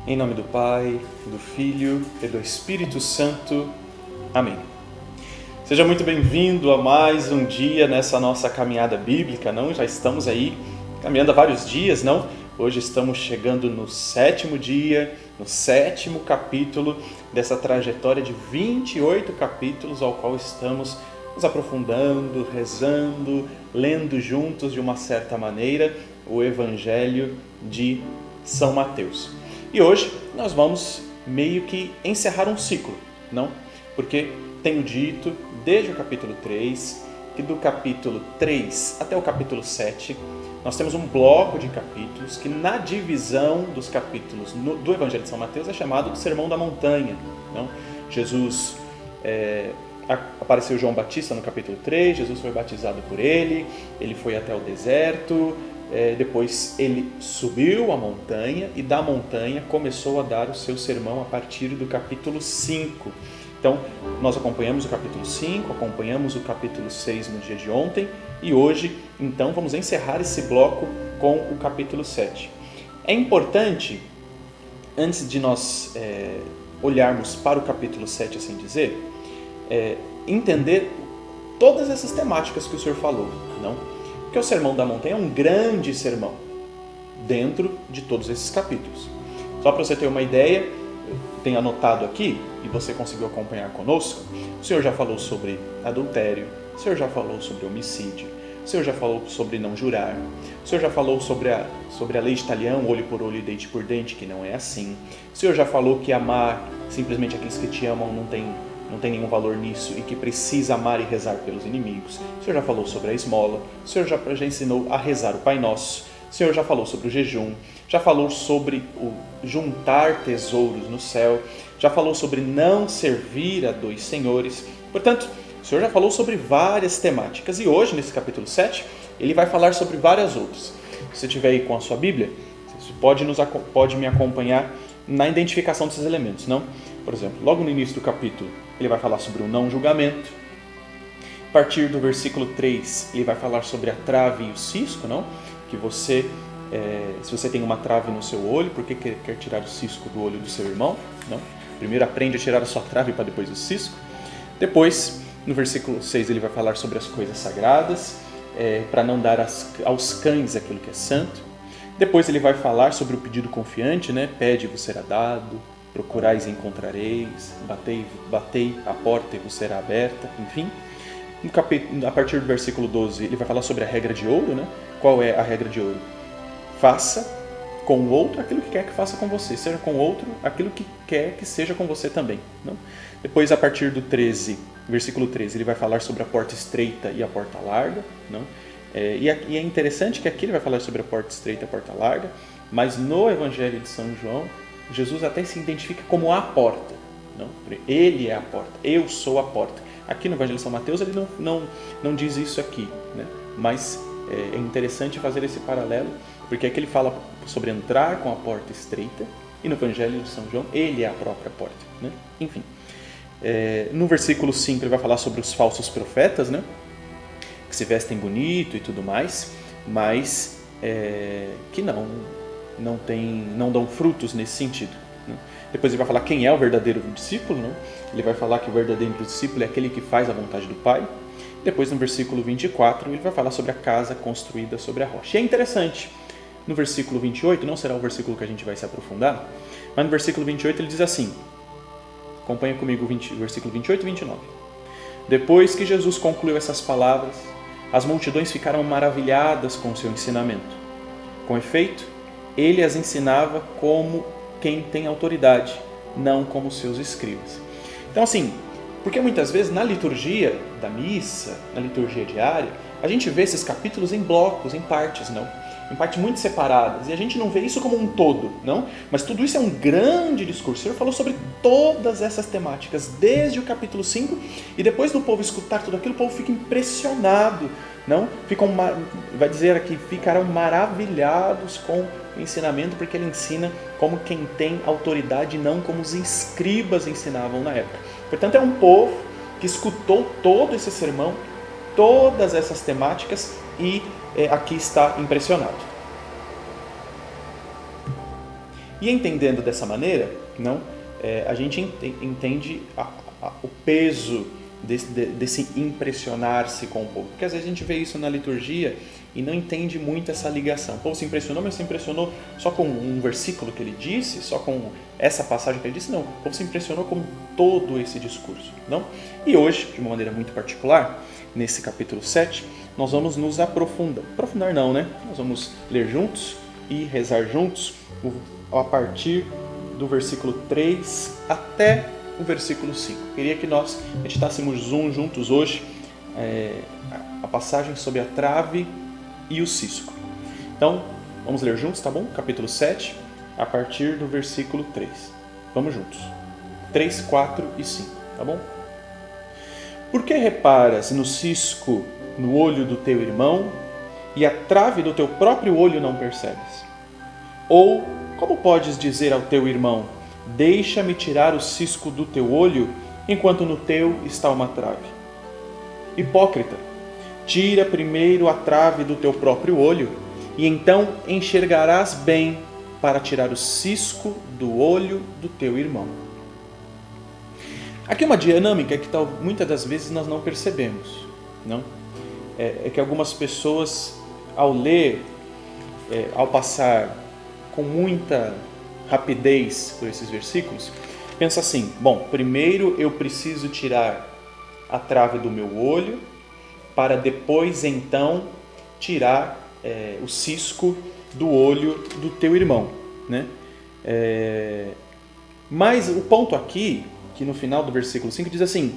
Em nome do Pai, do Filho e do Espírito Santo. Amém. Seja muito bem-vindo a mais um dia nessa nossa caminhada bíblica, não? Já estamos aí caminhando há vários dias, não? Hoje estamos chegando no 7º dia, no 7º capítulo dessa trajetória de 28 capítulos ao qual estamos nos aprofundando, rezando, lendo juntos de uma certa maneira o Evangelho de São Mateus. E hoje nós vamos meio que encerrar um ciclo, não? Porque tenho dito desde o capítulo 3 que do capítulo 3 até o capítulo 7 nós temos um bloco de capítulos que na divisão dos capítulos do Evangelho de São Mateus é chamado de Sermão da Montanha, não? Jesus apareceu João Batista no capítulo 3, Jesus foi batizado por ele foi até o deserto, depois ele subiu a montanha e da montanha começou a dar o seu sermão a partir do capítulo 5. Então, nós acompanhamos o capítulo 5, acompanhamos o capítulo 6 no dia de ontem e hoje, então, vamos encerrar esse bloco com o capítulo 7. É importante, antes de nós olharmos para o capítulo 7, assim dizer, entender todas essas temáticas que o Senhor falou, não? Porque o Sermão da Montanha é um grande sermão dentro de todos esses capítulos. Só para você ter uma ideia, eu tenho anotado aqui e você conseguiu acompanhar conosco, o Senhor já falou sobre adultério, o Senhor já falou sobre homicídio, o Senhor já falou sobre não jurar, o Senhor já falou sobre a lei de Talião, olho por olho e dente por dente, que não é assim. O Senhor já falou que amar simplesmente aqueles que te amam não tem nenhum valor nisso e que precisa amar e rezar pelos inimigos. O Senhor já falou sobre a esmola, o Senhor já ensinou a rezar o Pai Nosso, o Senhor já falou sobre o jejum, já falou sobre o juntar tesouros no céu, já falou sobre não servir a dois senhores. Portanto, o Senhor já falou sobre várias temáticas e hoje, nesse capítulo 7, ele vai falar sobre várias outras. Se você estiver aí com a sua Bíblia, você pode me acompanhar na identificação desses elementos, não? Por exemplo, logo no início do capítulo, ele vai falar sobre o não julgamento. A partir do versículo 3, ele vai falar sobre a trave e o cisco, não? Que você, se você tem uma trave no seu olho, por que quer tirar o cisco do olho do seu irmão? Não? Primeiro aprende a tirar a sua trave para depois o cisco. Depois, no versículo 6, ele vai falar sobre as coisas sagradas, para não dar aos cães aquilo que é santo. Depois ele vai falar sobre o pedido confiante, né? Pede e vos será dado, procurais e encontrareis, batei a porta e vos será aberta, enfim. A partir do versículo 12, ele vai falar sobre a regra de ouro, né? Qual é a regra de ouro? Faça com o outro aquilo que quer que faça com você, seja com o outro aquilo que quer que seja com você também, não? Depois, a partir do 13, versículo 13, ele vai falar sobre a porta estreita e a porta larga, não? E é interessante que aqui ele vai falar sobre a porta estreita e a porta larga, mas no Evangelho de São João, Jesus até se identifica como a porta, não? Ele é a porta, eu sou a porta. Aqui no Evangelho de São Mateus ele não diz isso aqui, né? Mas é interessante fazer esse paralelo, porque aqui ele fala sobre entrar com a porta estreita e no Evangelho de São João ele é a própria porta, né? Enfim, no versículo 5 ele vai falar sobre os falsos profetas, né? Que se vestem bonito e tudo mais, mas que não dão frutos nesse sentido, né? Depois ele vai falar quem é o verdadeiro discípulo, né? Ele vai falar que o verdadeiro discípulo é aquele que faz a vontade do Pai. Depois, no versículo 24, ele vai falar sobre a casa construída sobre a rocha. E é interessante, no versículo 28, não será o versículo que a gente vai se aprofundar, mas no versículo 28 ele diz assim, acompanha comigo o versículo 28 e 29. Depois que Jesus concluiu essas palavras, as multidões ficaram maravilhadas com o seu ensinamento. Com efeito, ele as ensinava como quem tem autoridade, não como seus escribas. Então, assim, porque muitas vezes na liturgia da missa, na liturgia diária, a gente vê esses capítulos em blocos, em partes, não? Em partes muito separadas, e a gente não vê isso como um todo, não? Mas tudo isso é um grande discurso. O Senhor falou sobre todas essas temáticas, desde o capítulo 5, e depois do povo escutar tudo aquilo, o povo fica impressionado, não? Vai dizer aqui, ficarão maravilhados com o ensinamento, porque ele ensina como quem tem autoridade, não como os escribas ensinavam na época. Portanto, é um povo que escutou todo esse sermão, todas essas temáticas, e aqui está impressionado. E entendendo dessa maneira, não, a gente entende o peso desse impressionar-se com o povo. Porque às vezes a gente vê isso na liturgia e não entende muito essa ligação. O povo se impressionou, mas se impressionou só com um versículo que ele disse, só com essa passagem que ele disse? Não, o povo se impressionou com todo esse discurso. Não? E hoje, de uma maneira muito particular, nesse capítulo 7, nós vamos nos aprofundar não, né? Nós vamos ler juntos e rezar juntos a partir do versículo 3 até o versículo 5. Queria que nós meditássemos juntos hoje a passagem sobre a trave e o cisco. Então, vamos ler juntos, tá bom? Capítulo 7, a partir do versículo 3. Vamos juntos. 3, 4 e 5, tá bom? Por que reparas no cisco no olho do teu irmão e a trave do teu próprio olho não percebes? Ou, como podes dizer ao teu irmão, deixa-me tirar o cisco do teu olho, enquanto no teu está uma trave? Hipócrita, tira primeiro a trave do teu próprio olho, e então enxergarás bem para tirar o cisco do olho do teu irmão. Aqui uma dinâmica que muitas das vezes nós não percebemos, não? É que algumas pessoas, ao ler, ao passar com muita rapidez por esses versículos, pensa assim: bom, primeiro eu preciso tirar a trave do meu olho para depois então tirar o cisco do olho do teu irmão, né? Mas o ponto aqui, que no final do versículo 5 diz assim: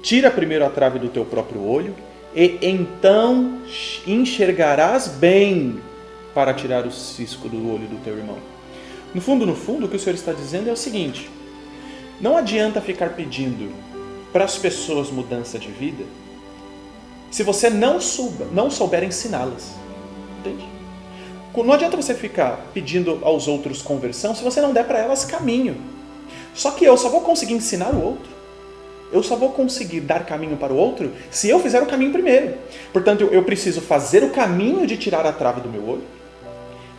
tira primeiro a trave do teu próprio olho e então enxergarás bem para tirar o cisco do olho do teu irmão. No fundo, o que o Senhor está dizendo é o seguinte: não adianta ficar pedindo para as pessoas mudança de vida se você não souber ensiná-las. Entende? Não adianta você ficar pedindo aos outros conversão se você não der para elas caminho. Só que eu só vou conseguir ensinar o outro, eu só vou conseguir dar caminho para o outro se eu fizer o caminho primeiro. Portanto, eu preciso fazer o caminho de tirar a trave do meu olho,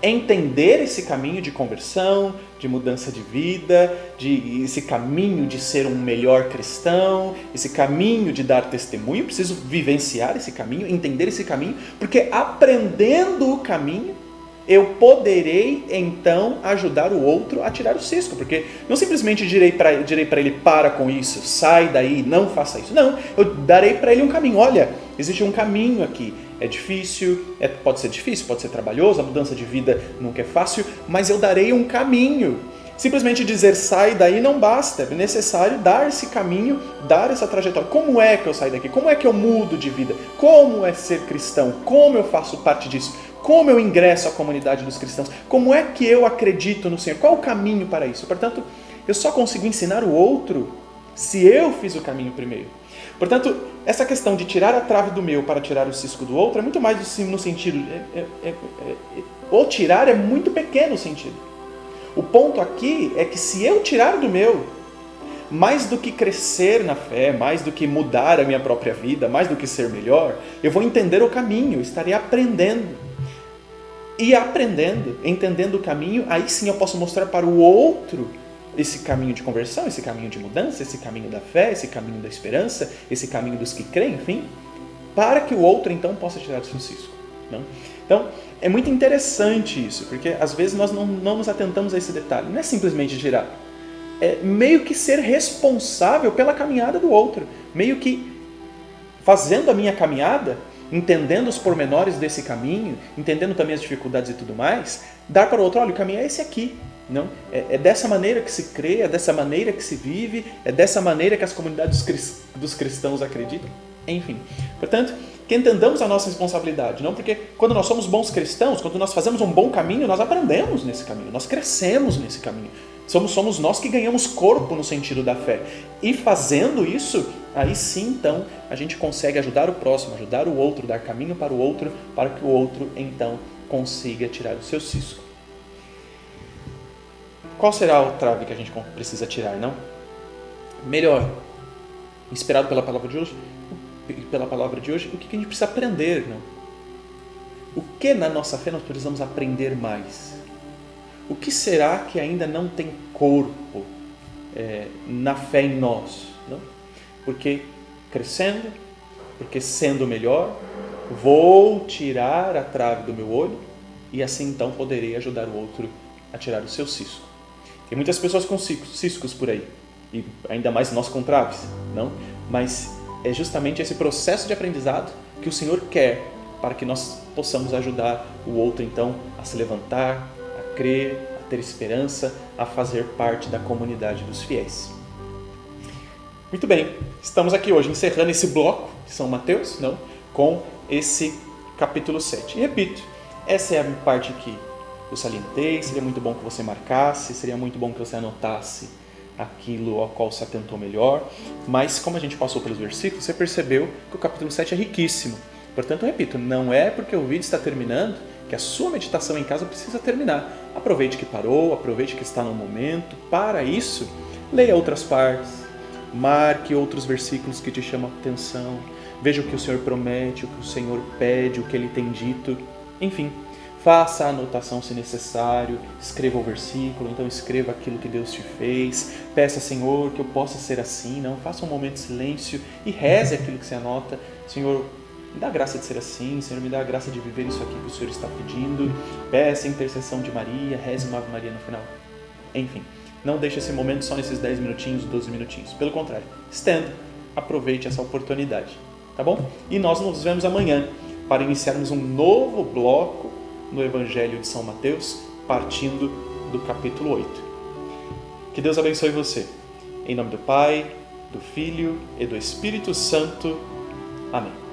entender esse caminho de conversão, de mudança de vida, esse caminho de ser um melhor cristão, esse caminho de dar testemunho. Eu preciso vivenciar esse caminho, entender esse caminho, porque aprendendo o caminho, eu poderei então ajudar o outro a tirar o cisco, porque não simplesmente direi para ele: para com isso, sai daí, não faça isso. Não, eu darei para ele um caminho. Olha, existe um caminho aqui. É difícil, pode ser trabalhoso, a mudança de vida nunca é fácil, mas eu darei um caminho. Simplesmente dizer sai daí não basta, é necessário dar esse caminho, dar essa trajetória. Como é que eu saio daqui? Como é que eu mudo de vida? Como é ser cristão? Como eu faço parte disso? Como eu ingresso à comunidade dos cristãos? Como é que eu acredito no Senhor? Qual o caminho para isso? Portanto, eu só consigo ensinar o outro se eu fiz o caminho primeiro. Portanto, essa questão de tirar a trave do meu para tirar o cisco do outro é muito mais no sentido... o tirar é muito pequeno o sentido. O ponto aqui é que se eu tirar do meu, mais do que crescer na fé, mais do que mudar a minha própria vida, mais do que ser melhor, eu vou entender o caminho, estarei aprendendo. E aprendendo, entendendo o caminho, aí sim eu posso mostrar para o outro esse caminho de conversão, esse caminho de mudança, esse caminho da fé, esse caminho da esperança, esse caminho dos que creem, enfim, para que o outro então possa tirar o seu cisco. Não? Então, é muito interessante isso, porque às vezes nós não nos atentamos a esse detalhe. Não é simplesmente tirar, é meio que ser responsável pela caminhada do outro, meio que fazendo a minha caminhada, entendendo os pormenores desse caminho, entendendo também as dificuldades e tudo mais, dar para o outro: olha, o caminho é esse aqui. Não? É dessa maneira que se crê, é dessa maneira que se vive, é dessa maneira que as comunidades dos cristãos acreditam. Enfim, portanto, que entendamos a nossa responsabilidade, não? Porque quando nós somos bons cristãos, quando nós fazemos um bom caminho, nós aprendemos nesse caminho, nós crescemos nesse caminho. Somos nós que ganhamos corpo no sentido da fé. E fazendo isso, aí sim, então, a gente consegue ajudar o próximo, ajudar o outro, dar caminho para o outro, para que o outro, então, consiga tirar o seu cisco. Qual será o trave que a gente precisa tirar, não? Melhor, inspirado pela palavra de hoje, o que a gente precisa aprender, não? O que na nossa fé nós precisamos aprender mais? O que será que ainda não tem corpo na fé em nós? Não? Porque crescendo, porque sendo melhor, vou tirar a trave do meu olho e assim então poderei ajudar o outro a tirar o seu cisco. Tem muitas pessoas com ciscos por aí, e ainda mais nós com traves, não? Mas é justamente esse processo de aprendizado que o Senhor quer para que nós possamos ajudar o outro então a se levantar, a crer, a ter esperança, a fazer parte da comunidade dos fiéis. Muito bem, estamos aqui hoje encerrando esse bloco de São Mateus, não? Com esse capítulo 7. E repito, essa é a parte que eu salientei, seria muito bom que você marcasse, seria muito bom que você anotasse aquilo ao qual se atentou melhor, mas como a gente passou pelos versículos, você percebeu que o capítulo 7 é riquíssimo. Portanto, eu repito, não é porque o vídeo está terminando que a sua meditação em casa precisa terminar. Aproveite que parou, aproveite que está no momento. Para isso, leia outras partes, marque outros versículos que te chamam a atenção, veja o que o Senhor promete, o que o Senhor pede, o que Ele tem dito, enfim. Faça a anotação se necessário, escreva o versículo, então escreva aquilo que Deus te fez, peça, Senhor, que eu possa ser assim, não? Faça um momento de silêncio e reze aquilo que você anota. Senhor, me dá a graça de ser assim, Senhor, me dá a graça de viver isso aqui que o Senhor está pedindo. Peça a intercessão de Maria, reze uma Ave Maria no final. Enfim, não deixe esse momento só nesses 10 minutinhos, 12 minutinhos. Pelo contrário, estenda, aproveite essa oportunidade, tá bom? E nós nos vemos amanhã para iniciarmos um novo bloco no Evangelho de São Mateus, partindo do capítulo 8. Que Deus abençoe você. Em nome do Pai, do Filho e do Espírito Santo. Amém.